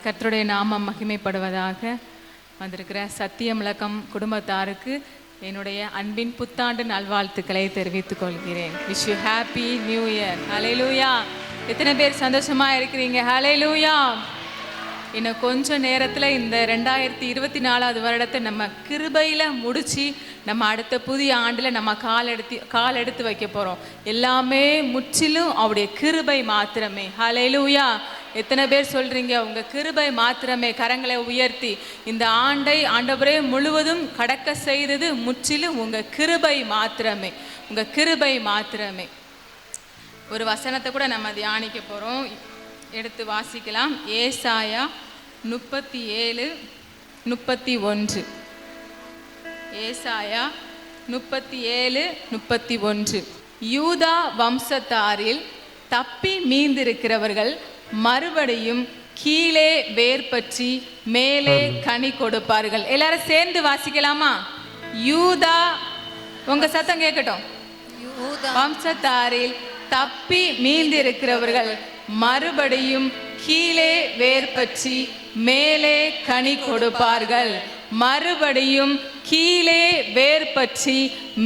கர்த்தருடைய நாமம் மகிமைப்படுவதாக. வந்திருக்கிற சத்தியமிலக்கம் குடும்பத்தாருக்கு என்னுடைய அன்பின் புத்தாண்டு நல்வாழ்த்துக்களை தெரிவித்துக் கொள்கிறேன். Wish you happy new year. Hallelujah. எத்தனை பேர் சந்தோஷமா இருக்கிறீங்க? ஹல்லேலூயா. இன்னும் கொஞ்சம் நேரத்தில் இந்த 2024 வருடத்தை நம்ம கிருபையில் முடித்து நம்ம அடுத்த புதிய ஆண்டில் நம்ம கால் எடுத்து வைக்க போகிறோம். எல்லாமே முற்றிலும் அவருடைய கிருபை மாத்திரமே. ஹல்லேலூயா. எத்தனை பேர் சொல்கிறீங்க உங்கள் கிருபை மாத்திரமே? கரங்களை உயர்த்தி இந்த ஆண்டை ஆண்டவரே முழுவதும் கடக்க செய்தது முற்றிலும் உங்கள் கிருபை மாத்திரமே, உங்கள் கிருபை மாத்திரமே. ஒரு வசனத்தை கூட நம்ம தியானிக்க போகிறோம். எடுத்து வாசிக்கலாம். ஏசாயா 37:31. ஏசாயா 37:31. யூதா வம்சத்தாரில் தப்பி மீந்திருக்கிறவர்கள் மறுபடியும் கீழே வேர் பற்றி மேலே கனி கொடுப்பார்கள். எல்லாரும் சேர்ந்து வாசிக்கலாமா? யூதா, உங்க சத்தம் கேட்கட்டும். வம்சத்தாரில் தப்பி மீந்திருக்கிறவர்கள் மறுபடியும் கீழே வேர் பற்றி மேலே கனி கொடுப்பார்கள். மறுபடியும் கீழே வேர் பற்றி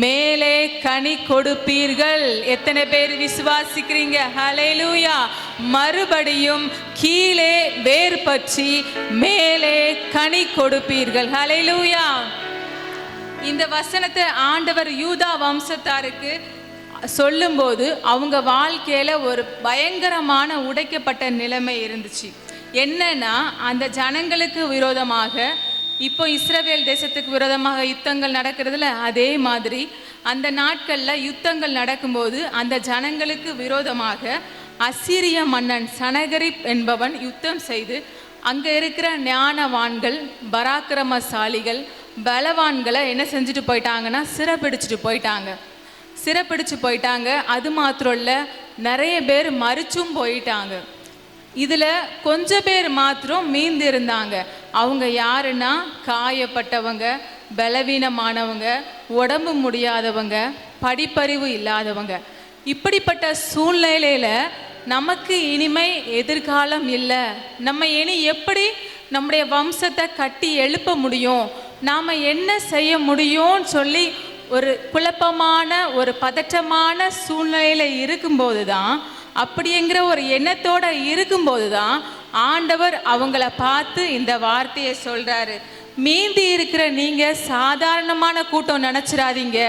மேலே கனி கொடுப்பீர்கள். எத்தனை பேர் விசுவாசிக்கிறீங்க? ஹல்லேலூயா. மறுபடியும் கீழே வேர் பற்றி மேலே கனி கொடுப்பீர்கள். ஹல்லேலூயா. இந்த வசனத்தை ஆண்டவர் யூதா வம்சத்தாருக்கு சொல்லும்போது அவங்க வாழ்க்கையில ஒரு பயங்கரமான உடைக்கப்பட்ட நிலைமை இருந்துச்சு. என்னன்னா, அந்த ஜனங்களுக்கு விரோதமாக இப்போ இஸ்ரவேல் தேசத்துக்கு விரோதமாக யுத்தங்கள் நடக்கிறதுல அதே மாதிரி அந்த நாட்களில் யுத்தங்கள் நடக்கும்போது அந்த ஜனங்களுக்கு விரோதமாக அசீரிய மன்னன் சனகரிப் என்பவன் யுத்தம் செய்து அங்கே இருக்கிற ஞானவான்கள், பராக்கிரமசாலிகள், பலவான்களை என்ன செஞ்சுட்டு போயிட்டாங்கன்னா சிறைப்பிடிச்சிட்டு போயிட்டாங்க. அது மாத்திரம் இல்லை, நிறைய பேர் மரிச்சும் போயிட்டாங்க. இதில் கொஞ்சம் பேர் மாத்திரம் மீந்து இருந்தாங்க. அவங்க யாருன்னா, காயப்பட்டவங்க, பலவீனமானவங்க, உடம்பு முடியாதவங்க, படிப்பறிவு இல்லாதவங்க. இப்படிப்பட்ட சூழ்நிலையில் நமக்கு இனிமை எதிர்காலம் இல்லை. நம்ம இனி எப்படி நம்முடைய வம்சத்தை கட்டி எழுப்ப முடியும், நாம் என்ன செய்ய முடியும்னு சொல்லி ஒரு குழப்பமான ஒரு பதற்றமான சூழ்நிலையில் இருக்கும்போது தான், அப்படிங்கிற ஒரு எண்ணத்தோடு இருக்கும்போது தான் ஆண்டவர் அவங்கள பார்த்து இந்த வார்த்தையை சொல்கிறாரு. மீந்தி இருக்கிற நீங்கள் சாதாரணமான கூட்டம் நினச்சிடாதீங்க.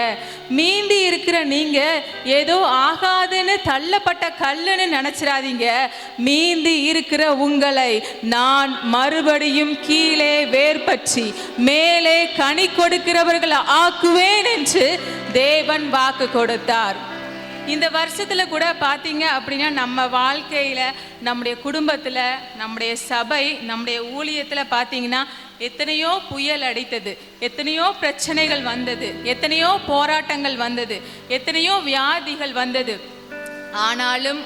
மீந்தி இருக்கிற நீங்கள் ஏதோ ஆகாதுன்னு தள்ளப்பட்ட கல்லுன்னு நினச்சிடாதீங்க. மீந்தி இருக்கிற உங்களை நான் மறுபடியும் கீழே வேர் பற்றி மேலே கனி கொடுக்கிறவர்களை ஆக்குவேன் என்று தேவன் வாக்கு கொடுத்தார். இந்த வருஷத்தில் கூட பார்த்தீங்க அப்படின்னா நம்ம வாழ்க்கையில், நம்முடைய குடும்பத்தில், நம்முடைய சபை, நம்முடைய ஊழியத்தில் பார்த்தீங்கன்னா எத்தனையோ புயல் அடித்தது, எத்தனையோ பிரச்சனைகள் வந்தது, எத்தனையோ போராட்டங்கள் வந்தது, எத்தனையோ வியாதிகள் வந்தது. ஆனாலும்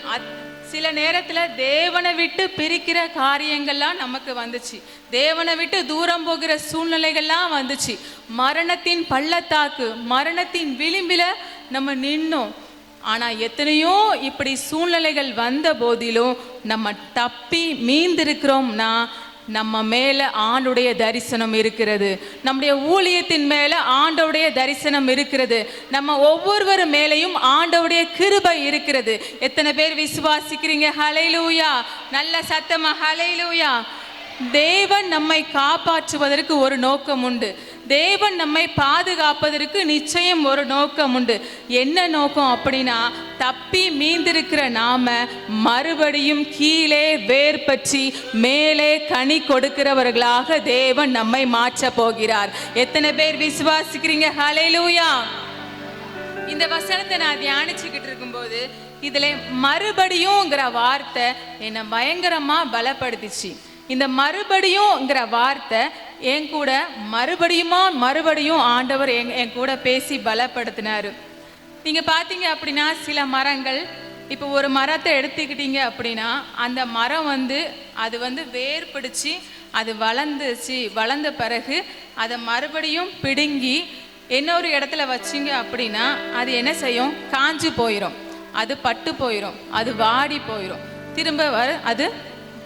சில நேரத்தில் தேவனை விட்டு பிரிக்கிற காரியங்கள்லாம் நமக்கு வந்துச்சு. தேவனை விட்டு தூரம் போகிற சூழ்நிலைகள்லாம் வந்துச்சு. மரணத்தின் பள்ளத்தாக்கு, மரணத்தின் விளிம்பில் நம்ம நின்னோம். ஆனால் எத்தனையோ இப்படி சூழ்நிலைகள் வந்த போதிலும் நம்ம தப்பி மீந்திருக்கிறோம்னா நம்ம மேலே ஆண்டுடைய தரிசனம் இருக்கிறது. நம்முடைய ஊழியத்தின் மேலே ஆண்டவுடைய தரிசனம் இருக்கிறது. நம்ம ஒவ்வொருவர் மேலேயும் ஆண்டவுடைய கிருபை இருக்கிறது. எத்தனை பேர் விசுவாசிக்கிறீங்க? ஹல்லேலூயா. நல்ல சத்தமா ஹல்லேலூயா. தேவன் நம்மை காப்பாற்றுவதற்கு ஒரு நோக்கம் உண்டு. தேவன் நம்மை பாதுகாப்பதற்கு நிச்சயம் ஒரு நோக்கம் உண்டு. என்ன நோக்கம் அப்படின்னா, தப்பி மீந்திருக்கிற நாம மறுபடியும் கீழே வேர் பற்றி மேலே கனி கொடுக்கிறவர்களாக தேவன் நம்மை மாற்ற போகிறார். எத்தனை பேர் விசுவாசிக்கிறீங்க? ஹல்லேலூயா. இந்த வசனத்தை நான் தியானிச்சுக்கிட்டு இருக்கும்போது இதுல மறுபடியும்ங்கிற வார்த்தை என்னை பயங்கரமா பலப்படுத்திச்சு. இந்த மறுபடியும்ங்கிற வார்த்தை என் கூட மறுபடியும் ஆண்டவர் என் கூட பேசி பலப்படுத்தினாரு. நீங்கள் பார்த்தீங்க அப்படின்னா சில மரங்கள், இப்போ ஒரு மரத்தை எடுத்துக்கிட்டீங்க அப்படின்னா அந்த மரம் அது வேர் பிடிச்சி அது வளர்ந்த பிறகு அதை மறுபடியும் பிடுங்கி இன்னொரு இடத்துல வச்சிங்க அப்படின்னா அது என்ன செய்யும்? காஞ்சு போயிடும், அது பட்டு போயிடும், அது வாடி போயிடும், திரும்ப அது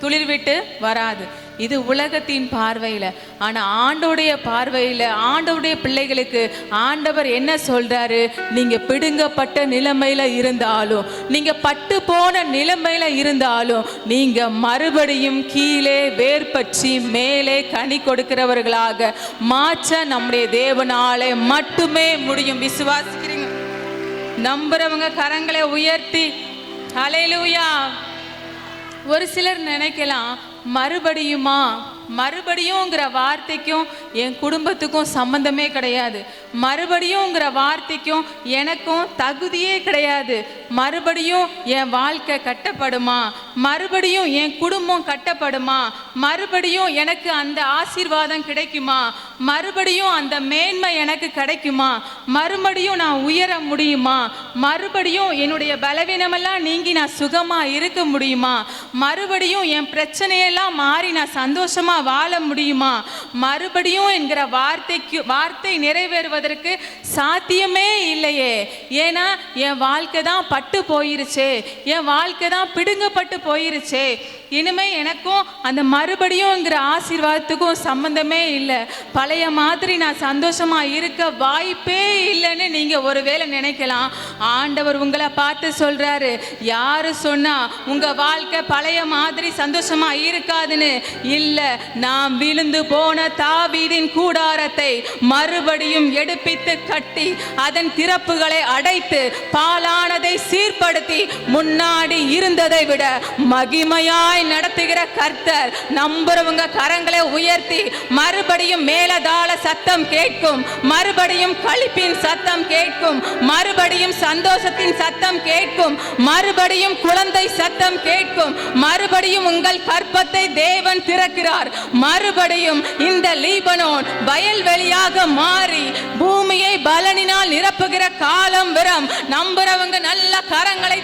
துளிர் விட்டு வராது. இது உலகத்தின் பார்வையில். ஆனால் ஆண்டோடைய பார்வையில், ஆண்டோடைய பிள்ளைகளுக்கு ஆண்டவர் என்ன சொல்றாரு? நீங்க பிடுங்கப்பட்ட நிலைமையில இருந்தாலும், நீங்க பட்டு போன நிலைமையில இருந்தாலும், நீங்க மறுபடியும் கீழே வேர் பற்றி மேலே கனி கொடுக்கிறவர்களாக மாற்ற நம்முடைய தேவனாலே மட்டுமே முடியும். விசுவாசிக்கிறீங்க? நம்புறவங்க கரங்களை உயர்த்தி ஹல்லேலூயா. ஒரு சிலர் நினைக்கலாம், மறுபடியுமா? மறுபடியும்ங்கிற வார்த்தைக்கும் என் குடும்பத்துக்கும் சம்பந்தமே கிடையாது. மறுபடியும்ங்கிற வார்த்தைக்கும் எனக்கும் தகுதியே கிடையாது. மறுபடியும் என் வாழ்க்கை கட்டப்படுமா? மறுபடியும் என் குடும்பம் கட்டப்படுமா? மறுபடியும் எனக்கு அந்த ஆசீர்வாதம் கிடைக்குமா? மறுபடியும் அந்த மேன்மை எனக்கு கிடைக்குமா? மறுபடியும் நான் உயர முடியுமா? மறுபடியும் என்னுடைய பலவீனமெல்லாம் நீங்கி நான் சுகமா இருக்க முடியுமா? மறுபடியும் என் பிரச்சனையெல்லாம் மாறி நான் சந்தோஷமா வாழ முடியுமா? மறுபடியும் என்கிற வார்த்தை நிறைவேறுவதற்கு சாத்தியமே இல்லையே. ஏன்னா என் வாழ்க்கை தான் பட்டு போயிருச்சே, என் வாழ்க்கை தான் பிடுங்கப்பட்டு போயிருச்சே. இனிமே எனக்கும் அந்த மறுபடியும்ங்கிற ஆசீர்வாதத்துக்கும் சம்பந்தமே இல்லை. பழைய மாதிரி நான் சந்தோஷமா இருக்க வாய்ப்பே இல்லைன்னு நீங்க ஒருவேளை நினைக்கலாம். ஆண்டவர் உங்களை பார்த்து சொல்றாரு, யாரு சொன்னா உங்க வாழ்க்கை பழைய மாதிரி சந்தோஷமா இருக்காதுன்னு? இல்ல, நாம் விழுந்து போன தாவீதின் கூடாரத்தை மறுபடியும் எடுப்பித்து கட்டி அதன் திறப்புகளை அடைத்து பாலானதை சீர்படுத்தி முன்னாடி இருந்ததை விட மகிமையாய் நடத்துகிற கர்த்தர். நம்புறவங்க கரங்களை உயர்த்தி மறுபடியும் மேலதாள சத்தம் கேட்கும், மறுபடியும் களிப்பின் சத்தம் கேட்கும், மறுபடியும் சந்தோஷத்தின் சத்தம் கேட்கும், மறுபடியும் குழந்தை சத்தம் கேட்கும், மறுபடியும் உங்கள் கற்பத்தை தேவன் திறக்கிறார். மறுபடியும் இந்த லீபனோன் வயல்வெளியாக மாறி பூமியை பலனினால் நிரப்புகிற காலம் வரும். நம்புறவங்க நல்ல கரங்களை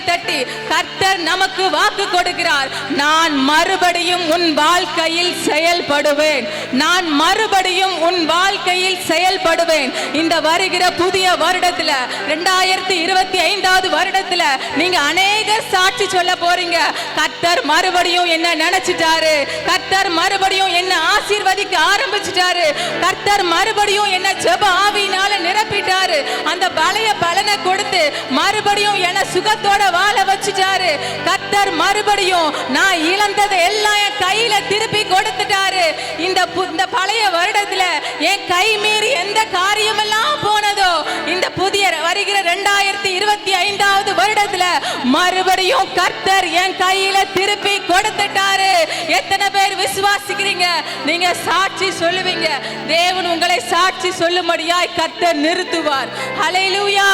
தட்டி கர்த்தர் நமக்கு வாக்கு கொடுக்கிறார். நான் மறுபடியும் உன் வாழ்க்கையில் செயல்படுவேன். நான் மறுபடியும் உன் வாழ்க்கையில் செயல்படுவேன். இந்த வருகிற புதிய வருடத்துல 2025வது வருடத்துல நீங்க அநேக சாட்சி சொல்ல போறீங்க. கர்த்தர் மறுபடியும் என்ன நினைச்சிட்டாரு, கர்த்தர் மறுபடியும் என்ன ஆசீர்வதிக்க ஆரம்பிச்சிட்டாரு, கர்த்தர் மறுபடியும் என்ன ஜெப ஆவியினால நிரப்பிட்டாரு, அந்த பழைய பலனை கொடுத்து மறுபடியும் என்ன சுகத்தோட வாழ வச்சுட்டாரு. கர்த்தர் மறுபடியும் நான் இழந்ததை எல்லாம் என் கையில திருப்பி கொடுத்துட்டாரு. இந்த பழைய வருடத்துல என் கை மீறி எந்த காரியமெல்லாம் போனதோ, இந்த புதிய வருகிற 2025வது வருடத்துல மறுபடியும் கர்த்தர் என் கையில திருப்பி கொடுத்துட்டாரு. எத்தனை பேர் விசுவாசிக்கிறீங்க? நீங்க சாட்சி சொல்லுவீங்க. தேவன் உங்களை சாட்சி சொல்லும்படியாய் கர்த்தர் நிறுத்துவார். ஹல்லேலூயா.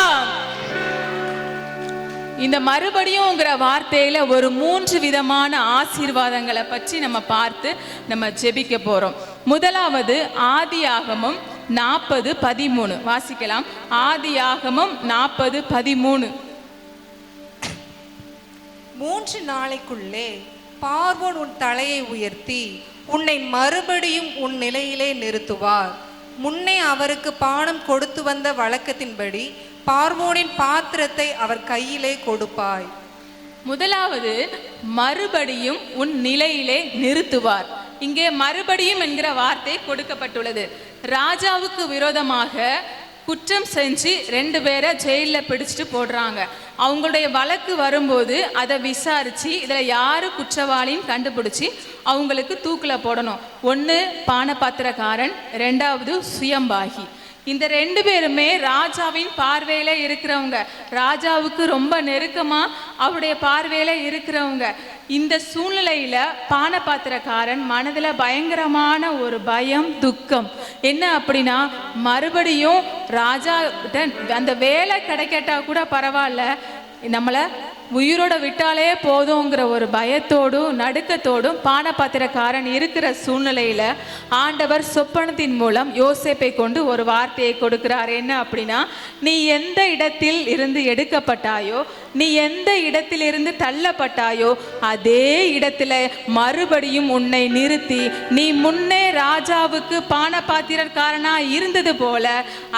இந்த மறுபடியும்ங்கிற வார்த்தையில ஒரு 3 விதமான ஆசீர்வாதங்களை பற்றி நம்ம பார்த்து நம்ம ஜெபிக்க போறோம். முதலாவது ஆதியாகமம் 40:13 வாசிக்கலாம். ஆதியாகமம் 40:13. 3 நாளைக்குள்ளே பார்வோன் உன் தலையை உயர்த்தி உன்னை மறுபடியும் உன் நிலையிலே நிறுத்துவார். முன்னே அவருக்கு பானம் கொடுத்து வந்த வழக்கத்தின்படி பார்வோனின் பாத்திரத்தை அவர் கையிலே கொடுப்பாய். முதலாவது மறுபடியும் உன் நிலையிலே நிறுத்துவார். இங்கே மறுபடியும் என்கிற வார்த்தை கொடுக்கப்பட்டுள்ளது. ராஜாவுக்கு விரோதமாக குற்றம் செஞ்சு 2 பேரை ஜெயிலில் பிடிச்சிட்டு போடுறாங்க. அவங்களுடைய வழக்கு வரும்போது அதை விசாரித்து இதில் யார் குற்றவாளின்னு கண்டுபிடிச்சி அவங்களுக்கு தூக்கில் போடணும். 1 பானபாத்திரக்காரன், 2வது சுயம்பாகி. இந்த 2 பேருமே ராஜாவின் பார்வையில இருக்கிறவங்க, ராஜாவுக்கு ரொம்ப நெருக்கமா அவருடைய பார்வையில இருக்கிறவங்க. இந்த சூழ்நிலையில பானபாத்திரக்காரன் மனதுல பயங்கரமான ஒரு பயம், துக்கம். என்ன அப்படின்னா, மறுபடியும் ராஜா அந்த வேலை கிடைக்கட்டா கூட பரவாயில்ல, நம்மளை உயிரோட விட்டாலே போதுங்கிற ஒரு பயத்தோடும் நடுக்கத்தோடும் பானபாத்திரக்காரன் இருக்கிற சூழ்நிலையில ஆண்டவர் சொப்பனத்தின் மூலம் யோசேப்பை கொண்டு ஒரு வார்த்தையை கொடுக்கிறார். என்ன அப்படின்னா, நீ எந்த இடத்தில் இருந்து எடுக்கப்பட்டாயோ, நீ எந்த இடத்தில் இருந்து தள்ளப்பட்டாயோ, அதே இடத்துல மறுபடியும் உன்னை நிறுத்தி நீ முன்னே ராஜாவுக்கு பானபாத்திரக்காரனா இருந்தது போல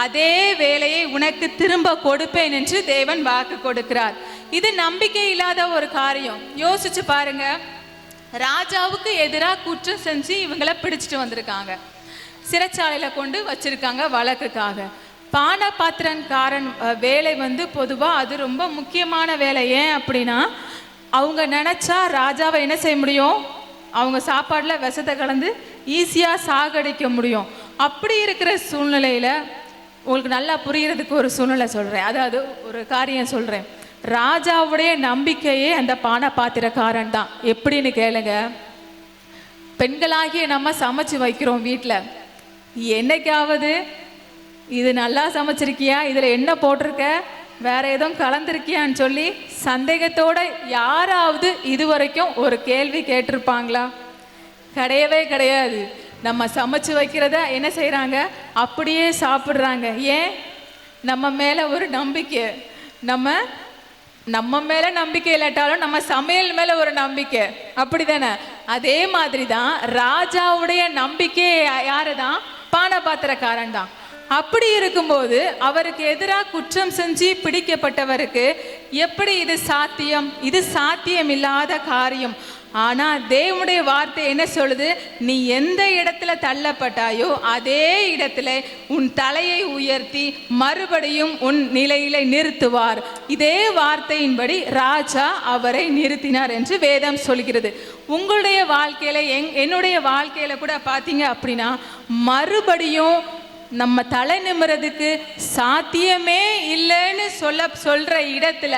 அதே வேலையை உனக்கு திரும்ப கொடுப்பேன் என்று தேவன் வாக்கு கொடுக்கிறார். இது நம்பிக்கை இல்லாத ஒரு காரியம். யோசிச்சு பாருங்க. ராஜாவுக்கு எதிராக குற்றம் செஞ்சு இவங்களை பிடிச்சிட்டு வந்திருக்காங்க, சிறைச்சாலையில கொண்டு வச்சிருக்காங்க வழக்குக்காக. பானபாத்திரன்காரன் வேலை பொதுவாக அது ரொம்ப முக்கியமான வேலை. ஏன் அப்படின்னா அவங்க நினச்சா ராஜாவை என்ன செய்ய முடியும், அவங்க சாப்பாடில் விஷத்தை கலந்து ஈஸியாக சாகடிக்க முடியும். அப்படி இருக்கிற சூழ்நிலையில் உங்களுக்கு நல்லா புரிகிறதுக்கு ஒரு சூழ்நிலை சொல்கிறேன், அதாவது ஒரு காரியம் சொல்கிறேன். ராஜாவுடைய நம்பிக்கையே அந்த பானபாத்திரக்காரன் தான். எப்படின்னு கேளுங்க. பெண்களாகிய நம்ம சமைச்சு வைக்கிறோம் வீட்டில். என்னைக்காவது இது நல்லா சமைச்சிருக்கியா, இதில் என்ன போட்டிருக்க, வேற எதுவும் கலந்துருக்கியான்னு சொல்லி சந்தேகத்தோட யாராவது இதுவரைக்கும் ஒரு கேள்வி கேட்டிருப்பாங்களா? கிடையவே கிடையாது. நம்ம சமைச்சு வைக்கிறத என்ன செய்கிறாங்க, அப்படியே சாப்பிட்றாங்க. ஏன்? நம்ம மேலே ஒரு நம்பிக்கை. நம்ம மேலே நம்பிக்கை இல்லாட்டாலும் நம்ம சமையல் மேலே ஒரு நம்பிக்கை, அப்படி தானே? அதே மாதிரி தான் ராஜாவுடைய நம்பிக்கை யாரு தான்? பானபாத்திரக்காரன் தான். அப்படி இருக்கும்போது அவருக்கு எதிராக குற்றம் செஞ்சு பிடிக்கப்பட்டவருக்கு எப்படி இது சாத்தியம்? இது சாத்தியம் இல்லாத காரியம். ஆனா தேவனுடைய வார்த்தை என்ன சொல்லுது? நீ எந்த இடத்துல தள்ளப்பட்டாயோ அதே இடத்துல உன் தலையை உயர்த்தி மறுபடியும் உன் நிலையில நிறுத்துவார். இதே வார்த்தையின்படி ராஜா அவரை நிறுத்தினார் என்று வேதம் சொல்கிறது. உங்களுடைய வாழ்க்கையில என்னுடைய வாழ்க்கையில கூட பார்த்தீங்க அப்படின்னா மறுபடியும் நம்ம தலை நிமிரதுக்கு சாத்தியமே இல்லைன்னு சொல்ற இடத்துல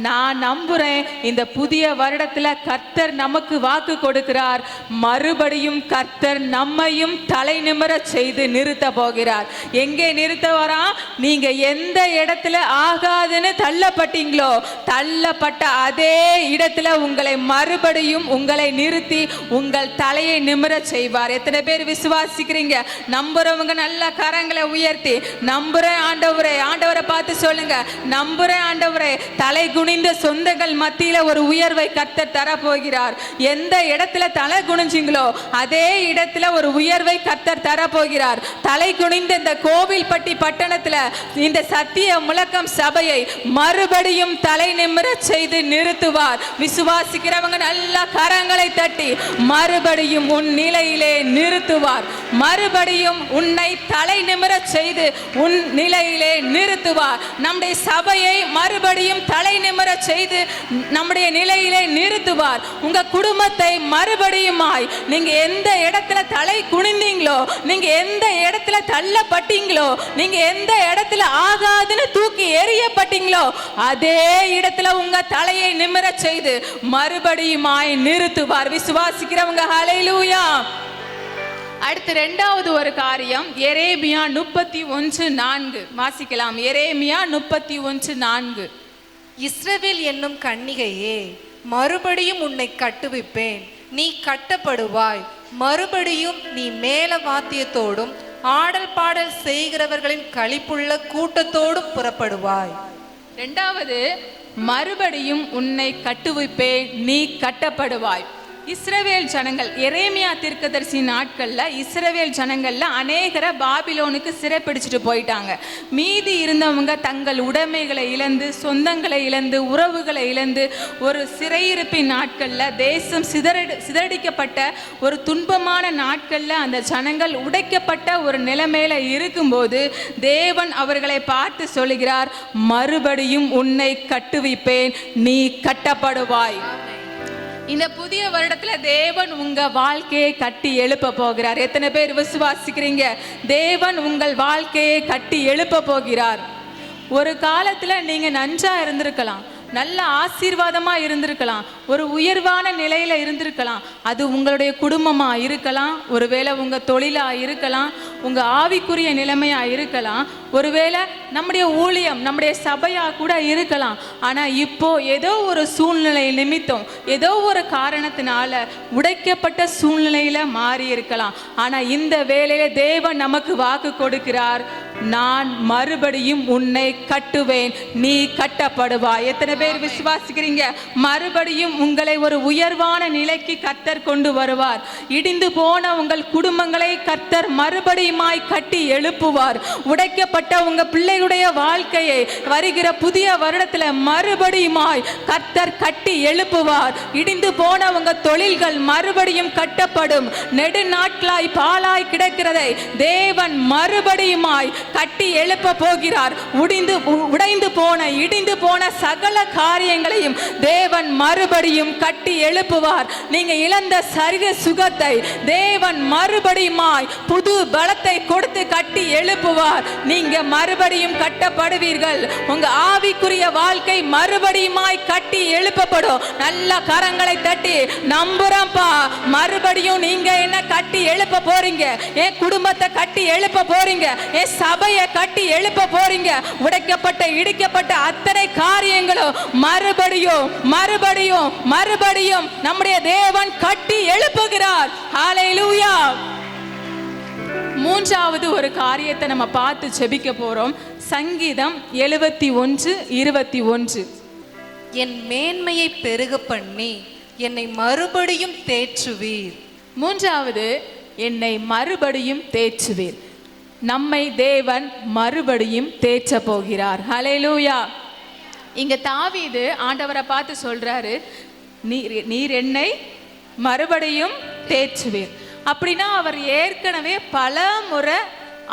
நான் நம்புறேன், இந்த புதிய வருடத்துல கர்த்தர் நமக்கு வாக்கு கொடுக்கிறார். மறுபடியும் கர்த்தர் நம்மையும் தலை நிமிர செய்து நிறுத்த போகிறார். எங்கே நிறுத்த வரா? நீங்க எந்த இடத்துல ஆகாதுன்னு தள்ளப்பட்டீங்களோ தள்ளப்பட்ட அதே இடத்துல உங்களை மறுபடியும் உங்களை நிறுத்தி உங்கள் தலையை நிமிர செய்வார். எத்தனை பேர் விசுவாசிக்கிறீங்க? நம்புறவங்க நல்ல கரங்களை உயர்த்தி நம்புறேன் ஆண்டவரே. ஆண்டவரை பார்த்து சொல்லுங்க, நம்புறேன் ஆண்டவரே. தலை குனிந்த சொந்தங்கள் மத்தியில ஒரு உயர்வை கர்த்தர் தரப்போகிறார். எந்த இடத்துல தலை குனிஞ்சிங்களோ அதே இடத்துல ஒரு உயர்வை கர்த்தர் தரப்போகிறார். தலை குனிந்த இந்த கோவில்பட்டி பட்டணத்துல இந்த சத்திய முழக்கம் சபையை மறுபடியும் தலை நிமிர செய்து நிறுத்துவார். விசுவாசிக்கிறவங்க நல்ல கரங்களை தட்டி மறுபடியும் உன் நிலையிலே நிறுத்துவார். மறுபடியும் உன்னை தலை நிமிர செய்து உன் நிலையிலே நிறுத்துவார். நம்முடைய சபையை மறுபடியும் தலை நிமிர செய்து நம்முடைய நிலையிலே நிறுத்துவார். உங்க குடும்பத்தை மறுபடியுமாய் நீங்க எந்த இடத்துல தலை குனிந்தீங்களோ, நீங்க எந்த இடத்துல தள்ளப்பட்டீங்களோ, நீங்க எந்த இடத்துல ஆகாதுன்னு தூக்கி எறியப்பட்டீங்களோ அதே இடத்துல உங்க தலையை நிமிர செய்து மறுபடியுமாய் நிறுத்துவார். விசுவாசிக்கிறவங்க ஹல்லேலூயா. அடுத்து இரண்டாவது ஒரு காரியம் எரேமியா 31:4 வாசிக்கலாம். எரேமியா 31:4. இஸ்ரவேல் என்னும் கன்னிகையே, மறுபடியும் உன்னை கட்டுவிப்பேன், நீ கட்டப்படுவாய். மறுபடியும் நீ மேல வாத்தியத்தோடும் ஆடல் பாடல் செய்கிறவர்களின் களிப்புள்ள கூட்டத்தோடும் புறப்படுவாய். இரண்டாவது, மறுபடியும் உன்னை கட்டுவிப்பேன், நீ கட்டப்படுவாய். இஸ்ரவேல் ஜனங்கள் எரேமியா தீர்க்கதரிசி நாட்கள்ல இஸ்ரவேல் ஜனங்கள்ல அநேகரை பாபிலோனுக்கு சிறைப்பிடிச்சிட்டு போயிட்டாங்க. மீதி இருந்தவங்க தங்கள் உடைமைகளை இழந்து, சொந்தங்களை இழந்து, உறவுகளை இழந்து ஒரு சிறையிருப்பின் நாட்கள்ல, தேசம் சிதறடிக்கப்பட்ட ஒரு துன்பமான நாட்கள்ல அந்த ஜனங்கள் உடைக்கப்பட்ட ஒரு நிலைமையில இருக்கும்போது தேவன் அவர்களை பார்த்து சொல்லுகிறார், மறுபடியும் உன்னை கட்டுவிப்பேன், நீ கட்டப்படுவாய். இந்த புதிய வருடத்துல தேவன் உங்க வாழ்க்கையை கட்டி எழுப்ப போகிறார். எத்தனை பேர் விசுவாசிக்கிறீங்க? தேவன் உங்கள் வாழ்க்கையை கட்டி எழுப்ப போகிறார். ஒரு காலத்துல நீங்க நஞ்சா இருந்திருக்கலாம், நல்ல ஆசீர்வாதமா இருந்திருக்கலாம், ஒரு உயர்வான நிலையில இருந்திருக்கலாம். அது உங்களுடைய குடும்பமா இருக்கலாம், ஒருவேளை உங்க தொழிலா இருக்கலாம், உங்க ஆவிக்குரிய நிலைமையா இருக்கலாம், ஒருவேளை நம்முடைய ஊழியம், நம்முடைய சபையா கூட இருக்கலாம். ஆனா இப்போ ஏதோ ஒரு சூழ்நிலை நிமித்தம், ஏதோ ஒரு காரணத்தினால உடைக்கப்பட்ட சூழ்நிலையில மாறி இருக்கலாம். ஆனா இந்த வேளையில தேவன் நமக்கு வாக்கு கொடுக்கிறார், நான் மறுபடியும் உன்னை கட்டுவேன், நீ கட்டப்படுவாய். எத்தனை பேர் விசுவாசிக்கிறீங்க? மறுபடியும் உங்களை ஒரு உயர்வான நிலைக்கு கர்த்தர் கொண்டு வருவார். இடிந்து போன உங்கள் குடும்பங்களை கர்த்தர் மறுபடியுமாய் கட்டி எழுப்புவார். உடைக்கப்பட்ட உங்க பிள்ளைகளுடைய வாழ்க்கையை வருகிற புதிய வருடத்துல மறுபடியுமாய் கர்த்தர் கட்டி எழுப்புவார். இடிந்து போன உங்க தொழில்கள் மறுபடியும் கட்டப்படும். நெடுநாட்களாய் பாழாய் கிடக்கிறதை தேவன் மறுபடியுமாய் கட்டி எழுப்ப போகிறார். இடிந்து போன சகல காரியங்களையும் தேவன் மறுபடியும் கட்டி எழுப்புவார். நீங்க இழந்த சரீர சுகத்தை தேவன் மறுபடியுமாய் புது பலத்தை கொடுத்து கட்டி எழுப்புவார். நீங்க மறுபடியும் கட்டப்படுவீர்கள். உங்க ஆவிக்குரிய வாழ்க்கை மறுபடியுமாய் கட்டி எழுப்பப்படும். நல்ல கரங்களை தட்டி நம்புறப்பா, மறுபடியும் நீங்க என்ன கட்டி எழுப்ப போறீங்க. என் குடும்பத்தை கட்டி எழுப்ப போறீங்க. என் சபையை கட்டி எழுப்ப போறீங்க. உடைக்கப்பட்ட இடிக்கப்பட்ட அத்தனை காரியங்களும் மறுபடியும் மறுபடியும் மறுபடியும் நம்முடைய தேவன் கட்டி எழுப்புகிறார். ஹல்லேலூயா. மூன்றாவது ஒரு காரியத்தை நம்ம பார்த்து ஜெபிக்க போறோம். சங்கீதம் 71:21. என் மேன்மையை பெருக பண்ணி என்னை மறுபடியும் தேற்றுவீர். மூன்றாவது, என்னை மறுபடியும் தேற்றுவீர். நம்மை தேவன் மறுபடியும் தேற்ற போகிறார். ஹல்லேலூயா. இங்க தாவீது ஆண்டவரை பார்த்து சொல்றாரு, நீர் என்னை மறுபடியும் தேற்றுவீர். அப்படின்னா அவர் ஏற்கனவே பல முறை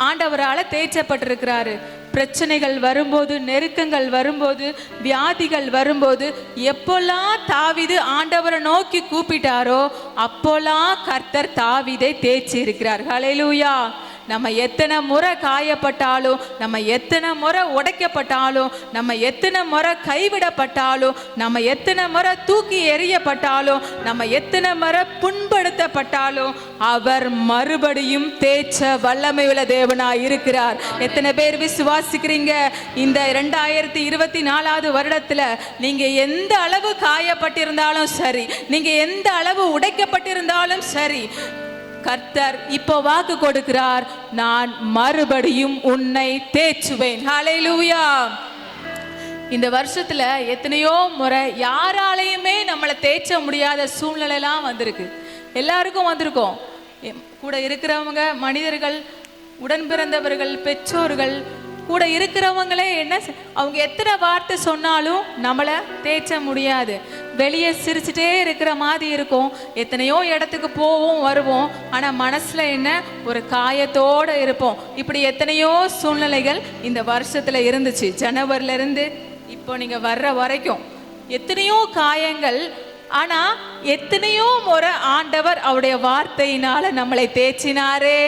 ஆண்டவரால் தேற்றப்பட்டிருக்கிறாரு. பிரச்சனைகள் வரும்போது, நெருக்கங்கள் வரும்போது, வியாதிகள் வரும்போது, எப்போல்லாம் தாவீது ஆண்டவரை நோக்கி கூப்பிட்டாரோ அப்போல்லாம் கர்த்தர் தாவீதை தேற்றி இருக்கிறார். ஹல்லேலூயா. நம்ம எத்தனை முறை காயப்பட்டாலும், நம்ம எத்தனை முறை உடைக்கப்பட்டாலும், நம்ம எத்தனை முறை கைவிடப்பட்டாலும், நம்ம எத்தனை முறை தூக்கி எறியப்பட்டாலும், நம்ம எத்தனை முறை புண்படுத்தப்பட்டாலும் அவர் மறுபடியும் தேற்ற வல்லமை உள்ள தேவனாய் இருக்கிறார். எத்தனை பேர் விசுவாசிக்கிறீங்க? இந்த 2024 வருடத்துல நீங்க எந்த அளவு காயப்பட்டிருந்தாலும் சரி, நீங்க எந்த அளவு உடைக்கப்பட்டிருந்தாலும் சரி, கர்த்தர் இப்போ வாக்கு கொடுக்கிறார், நான் மறுபடியும் உன்னை தேற்றுவேன். ஹல்லேலூயா. இந்த வருஷத்துல எத்தனையோ முறை யாராலையுமே நம்மளை தேற்ற முடியாத சூழ்நிலைலாம் வந்திருக்கு. எல்லாருக்கும் வந்திருக்கோம். கூட இருக்கிறவங்க, மனிதர்கள், உடன் பிறந்தவர்கள், பெற்றோர்கள், கூட இருக்கிறவங்களே என்ன, அவங்க எத்தனை வார்த்தை சொன்னாலும் நம்மளை தேற்ற முடியாது. வெளியே சிரிச்சுட்டே இருக்கிற மாதிரி இருக்கும். எத்தனையோ இடத்துக்கு போவோம் வருவோம், ஆனால் மனசில் என்ன, ஒரு காயத்தோடு இருப்போம். இப்படி எத்தனையோ சூழ்நிலைகள் இந்த வருஷத்தில் இருந்துச்சு. ஜனவரியிலேருந்து இப்போ நீங்கள் வர்ற வரைக்கும் எத்தனையோ காயங்கள். ஆனால் எத்தனையோ முறை ஆண்டவர் அவருடைய வார்த்தையினால நம்மளை தேற்றினாரே,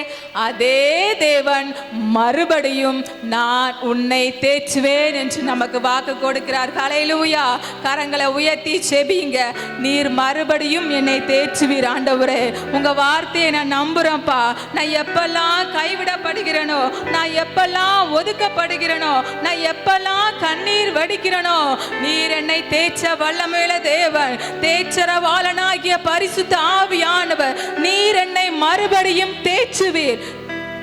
அதே தேவன் மறுபடியும் நான் உன்னை தேற்றுவேன் என்று நமக்கு வாக்கு கொடுக்கிறார். ஹல்லேலூயா. கரங்களை உயர்த்தி செபிங்க. நீர் மறுபடியும் என்னை தேற்றுவீர் ஆண்டவரே. உங்க வார்த்தையை நான் நம்புறேன்ப்பா. நான் எப்பெல்லாம் கைவிடப்படுகிறேனோ, நான் எப்பெல்லாம் ஒதுக்கப்படுகிறேனோ, நான் எப்பெல்லாம் கண்ணீர் வடிக்கிறேனோ, நீர் என்னை தேற்ற வல்லமையுள்ள தேவன், தேற்றரவாளனாகிய பரிசுத்த ஆவியானவர், நீர் என்னை மறுபடியும் தேற்றுவீர்.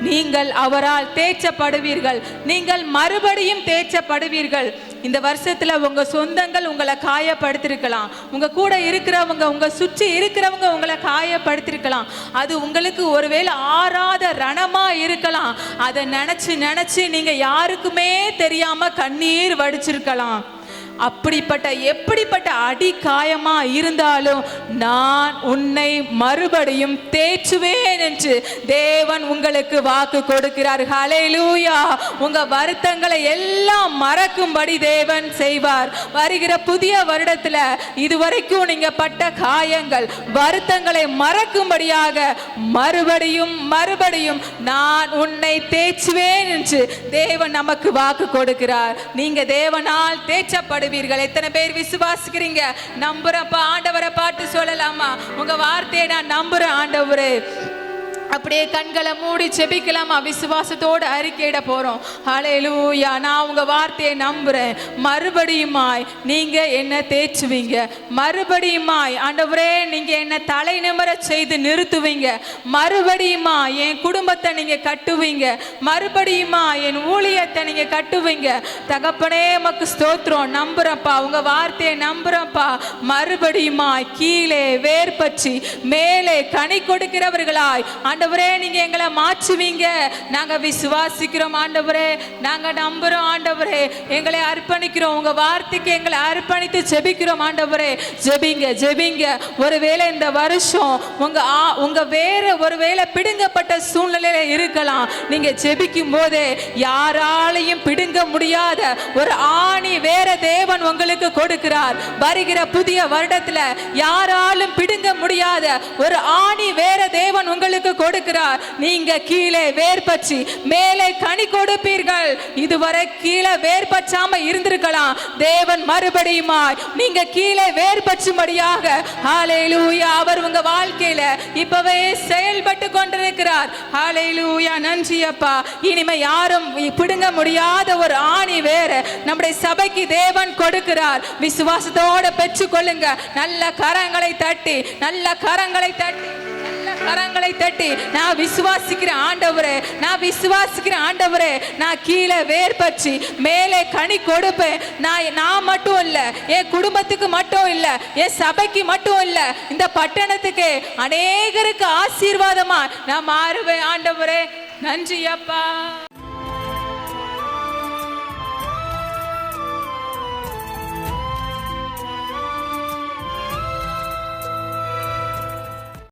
நீங்கள் அவரால் தேற்றப்படுவீர்கள். நீங்கள் மறுபடியும் தேற்றப்படுவீர்கள். இந்த வருஷத்துல உங்க சொந்தங்கள் உங்களை காயப்படுத்திருக்கலாம். உங்க கூட இருக்கிறவங்க, உங்க சுற்றி இருக்கிறவங்க உங்களை காயப்படுத்திருக்கலாம். அது உங்களுக்கு ஒருவேளை ஆறாத ரணமா இருக்கலாம். அதை நினைச்சு நினைச்சு நீங்க யாருக்குமே தெரியாம கண்ணீர் வடிச்சிருக்கலாம். அப்படிப்பட்ட எப்படிப்பட்ட அடி காயமா இருந்தாலும் நான் உன்னை மறுபடியும் தேற்றுவேன் என்று தேவன் உங்களுக்கு வாக்கு கொடுக்கிறார். ஹல்லேலூயா. உங்க வருத்தங்களை எல்லாம் மறக்கும்படி தேவன் செய்வார். வருகிற புதிய வருடத்துல இதுவரைக்கும் நீங்க பட்ட காயங்கள், வருத்தங்களை மறக்கும்படியாக மறுபடியும் மறுபடியும் நான் உன்னை தேற்றுவேன் என்று தேவன் நமக்கு வாக்கு கொடுக்கிறார். நீங்க தேவனால் தேற்றப்படுவீர்கள். எத்தனை பேர் விசுவாசிக்கிறீங்க? நம்புறப்ப ஆண்டவரை பார்த்து சொல்லலாமா? உங்க வார்த்தையை நான் நம்புறேன் ஆண்டவரே. அப்படியே கண்களை மூடி செபிக்கலாமா? விசுவாசத்தோடு அறிக்கையிட போறோம். ஹல்லேலூயா. நான் உங்க வார்த்தையை நம்புறேன். மறுபடியுமாய் நீங்க என்ன தேற்றுவீங்க. மறுபடியுமாய் ஆண்டவரே நீங்க என்ன தலை நிமிர செய்து நிறுத்துவீங்க. மறுபடியுமா என் குடும்பத்தை நீங்க கட்டுவீங்க. மறுபடியுமா என் ஊழியத்தை கட்டடத்தை நீங்க கட்டுவீங்க. தகப்பனே உமக்கு ஸ்தோத்திரம். நம்புறப்பா, உங்க வார்த்தையை நம்புறப்பா. மறுபடியுமா கீழே வேர் பற்றி மேலே கனி கொடுக்கிறவர்களாய் ஆண்டவரே நீங்க எங்களை மாற்றுவீங்க. நாங்க விசுவாசிக்கிறோம் ஆண்டவரே, நாங்க நம்புறோம் ஆண்டவரே, எங்களை அர்ப்பணிக்கிறோம். உங்க வார்த்தைக்கு எங்களை அர்ப்பணித்து ஜெபிக்கிறோம் ஆண்டவரே. ஜெபிங்க ஜெபிங்க. ஒருவேளை இந்த வருஷம் உங்க வேற ஒருவேளை பிடுங்கப்பட்ட சூழ்நிலையில இருக்கலாம். நீங்க ஜெபிக்கும் போதே யாராலையும் பிடுங்க முடியாத ஒரு ஆணி வேற தேவன் உங்களுக்கு கொடுக்கிறார். வருகிற புதிய வருடத்துல யாராலும் பிடுங்க முடியாத ஒரு ஆணி வேற தேவன் உங்களுக்கு கொடுக்கிறார். நீங்க கீழே வேர் பற்றி மேலே கனி கொடுப்பீர்கள். இதுவரை கீழே வேர் பற்றாம இருந்திருக்கலாம். தேவன் மறுபடியுமாய் நீங்க கீழே வேர் பற்றும்படியாக ஹல்லேலூயா அவர் உங்க வாழ்க்கையில இப்பவே செயல்பட்டு கொண்டிருக்கிறார். ஹல்லேலூயா. நன்றி அப்பா. இனிமே யாரும் பிடுங்க முடியாத ஒரு ஆணி வேற நம்முடைய சபைக்கு தேவன் கொடுக்கிறார். விசுவாசத்தோட பெற்றுக்கொள்ளுங்க. நல்ல கரங்களை தட்டி, நல்ல கரங்களை தட்டி, கரங்களை தட்டி, நான் விசுவாசிக்கிறேன் ஆண்டவரே, நான் விசுவாசிக்கிறேன் ஆண்டவரே, நான் கீழே வேர் பற்றி மேலே கனி கொடுப்பேன். நான் மட்டும் இல்ல, என் குடும்பத்துக்கு மட்டும் இல்ல, என் சபைக்கு மட்டும் இல்ல, இந்த பட்டணத்துக்கு அநேகருக்கு ஆசீர்வாதமா நான் மாறுவேன் ஆண்டவரே. நன்றி அப்பா.